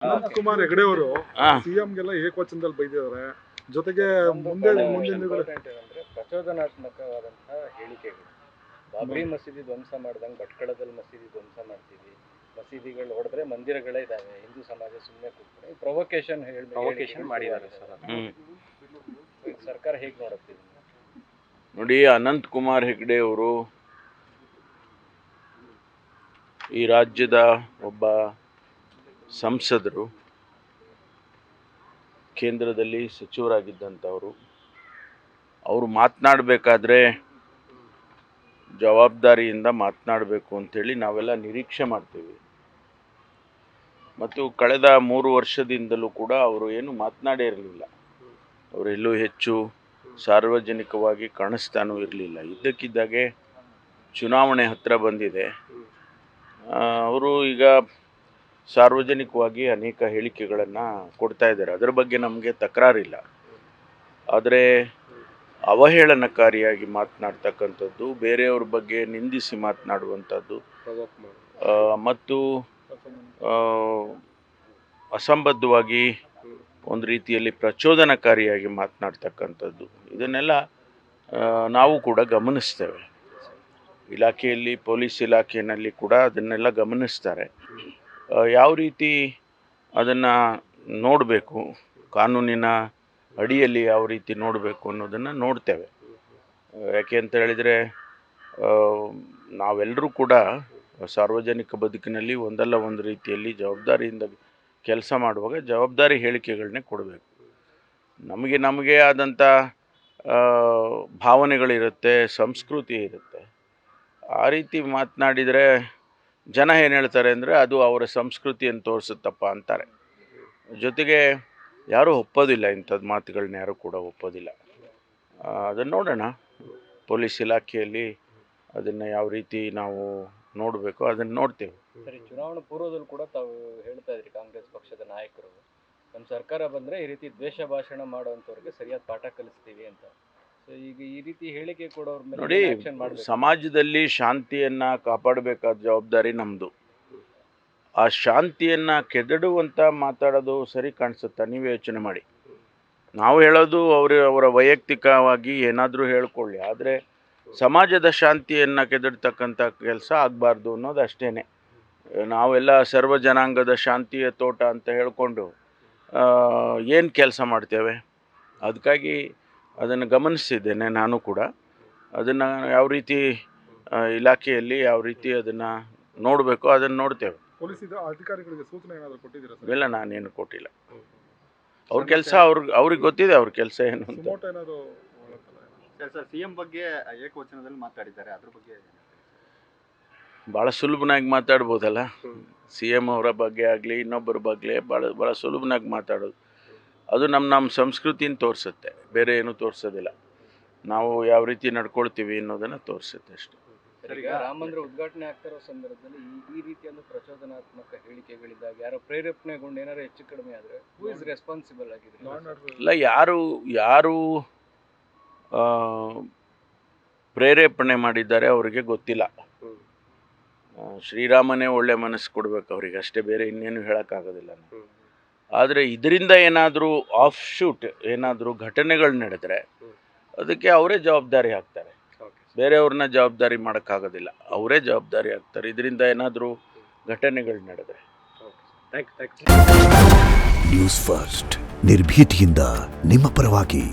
ಅನಂತ್ ಕುಮಾರ್ ಹೆಗಡೆ ಅವರು ಹಾ. ಸಿಎಂಗೆಲ್ಲ ಏಕವಚನದಲ್ಲಿ ಬೈದಿದ್ದಾರೆ. ಜೊತೆಗೆ ಮುಂದೆ ದಿನಗಳು ಏನಂದ್ರೆ ಪ್ರಚೋದನಾತ್ಮಕವಾದಂತಹ ಹೇಳಿಕೆಗಳು. ಬಾಬ್ರಿ ಮಸೀದಿ ಧ್ವಂಸ ಮಾಡ್ದಂಗೆ ಭಟ್ಕಳದಲ್ಲಿ ಮಸೀದಿ ಧ್ವಂಸ ಮಾಡ್ತೀವಿ, ಮಸೀದಿಗಳು ಹೊಡೆದ್ರೆ ಮಂದಿರಗಳೇ ಇದಾವೆ, ಹಿಂದೂ ಸಮಾಜ ಸುಮ್ಮನೆ ಕೂತ್ಕೊಂಡು ಪ್ರೊವೊಕೇಶನ್ ಮಾಡಿದ್ದಾರೆ ಸರ್. ಸರ್ಕಾರ ಹೇಗೆ ನೋಡುತ್ತೆ ಇದನ್ನ? ನೋಡಿ, ಅನಂತ್ ಕುಮಾರ್ ಹೆಗಡೆ ಅವರು ಈ ರಾಜ್ಯದ ಒಬ್ಬ ಸಂಸದರು, ಕೇಂದ್ರದಲ್ಲಿ ಸಚಿವರಾಗಿದ್ದಂಥವರು. ಅವರು ಮಾತನಾಡಬೇಕಾದ್ರೆ ಜವಾಬ್ದಾರಿಯಿಂದ ಮಾತನಾಡಬೇಕು ಅಂಥೇಳಿ ನಾವೆಲ್ಲ ನಿರೀಕ್ಷೆ ಮಾಡ್ತೀವಿ. ಮತ್ತು ಕಳೆದ 3 ವರ್ಷದಿಂದಲೂ ಕೂಡ ಅವರು ಏನು ಮಾತನಾಡೇ ಇರಲಿಲ್ಲ. ಅವರೆಲ್ಲೂ ಹೆಚ್ಚು ಸಾರ್ವಜನಿಕವಾಗಿ ಕಾಣಿಸ್ತಾನೂ ಇರಲಿಲ್ಲ. ಇದ್ದಕ್ಕಿದ್ದಾಗೆ ಚುನಾವಣೆ ಹತ್ತಿರ ಬಂದಿದೆ. ಅವರು ಈಗ ಸಾರ್ವಜನಿಕವಾಗಿ ಅನೇಕ ಹೇಳಿಕೆಗಳನ್ನು ಕೊಡ್ತಾ ಇದ್ದಾರೆ. ಅದರ ಬಗ್ಗೆ ನಮಗೆ ತಕರಾರಿಲ್ಲ. ಆದರೆ ಅವಹೇಳನಕಾರಿಯಾಗಿ ಮಾತನಾಡ್ತಕ್ಕಂಥದ್ದು, ಬೇರೆಯವ್ರ ಬಗ್ಗೆ ನಿಂದಿಸಿ ಮಾತನಾಡುವಂಥದ್ದು ಮತ್ತು ಅಸಂಬದ್ಧವಾಗಿ ಒಂದು ರೀತಿಯಲ್ಲಿ ಪ್ರಚೋದನಕಾರಿಯಾಗಿ ಮಾತನಾಡ್ತಕ್ಕಂಥದ್ದು, ಇದನ್ನೆಲ್ಲ ನಾವು ಕೂಡ ಗಮನಿಸ್ತೇವೆ. ಇಲಾಖೆಯಲ್ಲಿ, ಪೊಲೀಸ್ ಇಲಾಖೆಯಲ್ಲಿ ಕೂಡ ಅದನ್ನೆಲ್ಲ ಗಮನಿಸ್ತಾರೆ. ಯಾವ ರೀತಿ ಅದನ್ನು ನೋಡಬೇಕು, ಕಾನೂನಿನ ಅಡಿಯಲ್ಲಿ ಯಾವ ರೀತಿ ನೋಡಬೇಕು ಅನ್ನೋದನ್ನು ನೋಡ್ತೇವೆ. ಯಾಕೆ ಅಂತ ಹೇಳಿದರೆ, ನಾವೆಲ್ಲರೂ ಕೂಡ ಸಾರ್ವಜನಿಕ ಬದುಕಿನಲ್ಲಿ ಒಂದಲ್ಲ ಒಂದು ರೀತಿಯಲ್ಲಿ ಜವಾಬ್ದಾರಿಯಿಂದ ಕೆಲಸ ಮಾಡುವಾಗ ಜವಾಬ್ದಾರಿ ಹೇಳಿಕೆಗಳನ್ನೇ ಕೊಡಬೇಕು. ನಮಗೆ ಆದಂಥ ಭಾವನೆಗಳಿರುತ್ತೆ, ಸಂಸ್ಕೃತಿ ಇರುತ್ತೆ. ಆ ರೀತಿ ಮಾತನಾಡಿದರೆ ಜನ ಏನು ಹೇಳ್ತಾರೆ ಅಂದರೆ, ಅದು ಅವರ ಸಂಸ್ಕೃತಿಯನ್ನು ತೋರಿಸುತ್ತಪ್ಪ ಅಂತಾರೆ. ಜೊತೆಗೆ ಯಾರೂ ಒಪ್ಪೋದಿಲ್ಲ, ಇಂಥದ್ದು ಮಾತುಗಳನ್ನ ಯಾರೂ ಕೂಡ ಒಪ್ಪೋದಿಲ್ಲ. ಅದನ್ನು ನೋಡೋಣ, ಪೊಲೀಸ್ ಇಲಾಖೆಯಲ್ಲಿ ಅದನ್ನು ಯಾವ ರೀತಿ ನಾವು ನೋಡಬೇಕು ಅದನ್ನು ನೋಡ್ತೇವೆ. ಸರಿ, ಚುನಾವಣಾ ಪೂರ್ವದಲ್ಲಿ ಕೂಡ ತಾವು ಹೇಳ್ತಾ ಇದ್ರಿ, ಕಾಂಗ್ರೆಸ್ ಪಕ್ಷದ ನಾಯಕರು ನಮ್ಮ ಸರ್ಕಾರ ಬಂದರೆ ಈ ರೀತಿ ದ್ವೇಷ ಭಾಷಣ ಮಾಡುವಂಥವ್ರಿಗೆ ಸರಿಯಾದ ಪಾಠ ಕಲಿಸ್ತೀವಿ ಅಂತ. ಸೊ ಈಗ ಈ ರೀತಿ ಹೇಳಿಕೆ ಕೊಡೋರ ಮೇಲೆ ನೋಡಿ, ಆಕ್ಷನ್ ಮಾಡಬೇಕು. ಸಮಾಜದಲ್ಲಿ ಶಾಂತಿಯನ್ನು ಕಾಪಾಡಬೇಕಾದ ಜವಾಬ್ದಾರಿ ನಮ್ಮದು. ಆ ಶಾಂತಿಯನ್ನು ಕೆದಡುವಂಥ ಮಾತಾಡೋದು ಸರಿ ಕಾಣಿಸುತ್ತಾ? ನೀವೇ ಯೋಚನೆ ಮಾಡಿ. ನಾವು ಹೇಳೋದು ಅವರ ವೈಯಕ್ತಿಕವಾಗಿ ಏನಾದರೂ ಹೇಳ್ಕೊಳ್ಳಿ, ಆದರೆ ಸಮಾಜದ ಶಾಂತಿಯನ್ನು ಕೆದಡ್ತಕ್ಕಂಥ ಕೆಲಸ ಆಗಬಾರ್ದು ಅನ್ನೋದು ಅಷ್ಟೇ. ನಾವೆಲ್ಲ ಸರ್ವ ಜನಾಂಗದ ಶಾಂತಿಯ ತೋಟ ಅಂತ ಹೇಳಿಕೊಂಡು ಏನು ಕೆಲಸ ಮಾಡ್ತೇವೆ? ಅದಕ್ಕಾಗಿ ಅದನ್ನು ಗಮನಿಸಿದ್ದೇನೆ ನಾನು ಕೂಡ. ಅದನ್ನು ಯಾವ ರೀತಿ ಇಲಾಖೆಯಲ್ಲಿ ಯಾವ ರೀತಿ ಅದನ್ನು ನೋಡಬೇಕು ಅದನ್ನು ನೋಡ್ತೇವೆ. ಪೊಲೀಸ್ ಅಧಿಕಾರಿಗಳಿಗೆ ಸೂಚನೆ ಏನಾದರೂ ಕೊಟ್ಟಿದ್ದೀರಾ ಸರ್? ಇಲ್ಲ, ನಾನೇನು ಕೊಟ್ಟಿಲ್ಲ. ಅವ್ರ ಕೆಲಸ ಅವ್ರಿಗೆ ಗೊತ್ತಿದೆ, ಅವ್ರ ಕೆಲಸ ಏನು ಅಂತ. ಸರ್, ಸಿಎಂ ಬಗ್ಗೆ ಏಕವಚನದಲ್ಲಿ ಮಾತಾಡಿದ್ದಾರೆ, ಅದ್ರ ಬಗ್ಗೆ ಭಾಳ ಸುಲಭನಾಗಿ ಮಾತಾಡ್ಬೋದಲ್ಲ. ಸಿ ಎಂ ಅವರ ಬಗ್ಗೆ ಆಗಲಿ ಇನ್ನೊಬ್ಬರ ಬಗ್ಗೆ ಭಾಳ ಸುಲಭನಾಗಿ ಮಾತಾಡೋದು, ಅದು ನಮ್ಮ ಸಂಸ್ಕೃತಿನ ತೋರಿಸುತ್ತೆ, ಬೇರೆ ಏನೂ ತೋರಿಸೋದಿಲ್ಲ. ನಾವು ಯಾವ ರೀತಿ ನಡ್ಕೊಳ್ತೀವಿ ಅನ್ನೋದನ್ನು ತೋರಿಸುತ್ತೆ ಅಷ್ಟೇ. ಈಗ ರಾಮ ಮಂದಿರ ಉದ್ಘಾಟನೆ ಆಗ್ತಿರೋ ಸಂದರ್ಭದಲ್ಲಿ ಈ ರೀತಿಯ ಪ್ರಚೋದನಾತ್ಮಕ ಹೇಳಿಕೆಗಳಿದ್ದಾಗ ಯಾರೋ ಪ್ರೇರೇಪಣೆಗೊಂಡು ಏನಾರು ಹೆಚ್ಚು ಕಡಿಮೆ ಆದರೆ ಹೂ ಇಸ್ ರೆಸ್ಪಾನ್ಸಿಬಲ್ ಆಗಿದ್ರೆ? ಇಲ್ಲ, ಯಾರು ಪ್ರೇರೇಪಣೆ ಮಾಡಿದ್ದಾರೆ ಅವರಿಗೆ ಗೊತ್ತಿಲ್ಲ. ಶ್ರೀರಾಮನೇ ಒಳ್ಳೆ ಮನಸ್ಸು ಕೊಡ್ಬೇಕು ಅವರಿಗೆ, ಅಷ್ಟೇ, ಬೇರೆ ಇನ್ನೇನು ಹೇಳೋಕ್ಕಾಗೋದಿಲ್ಲ. ಆದರೆ ಇದರಿಂದ ಏನಾದರೂ ಆಫ್ ಶೂಟ್ ಏನಾದರೂ ಘಟನೆಗಳು ನಡೆದರೆ ಅದಕ್ಕೆ ಅವರೇ ಜವಾಬ್ದಾರಿ ಆಗ್ತಾರೆ. ಬೇರೆಯವ್ರನ್ನ ಜವಾಬ್ದಾರಿ ಮಾಡೋಕ್ಕಾಗೋದಿಲ್ಲ, ಅವರೇ ಜವಾಬ್ದಾರಿ ಆಗ್ತಾರೆ ಇದರಿಂದ ಏನಾದರೂ ಘಟನೆಗಳು ನಡೆದರೆ. ನ್ಯೂಸ್ ಫಸ್ಟ್, ನಿರ್ಭೀತಿಯಿಂದ ನಿಮ್ಮ ಪರವಾಗಿ.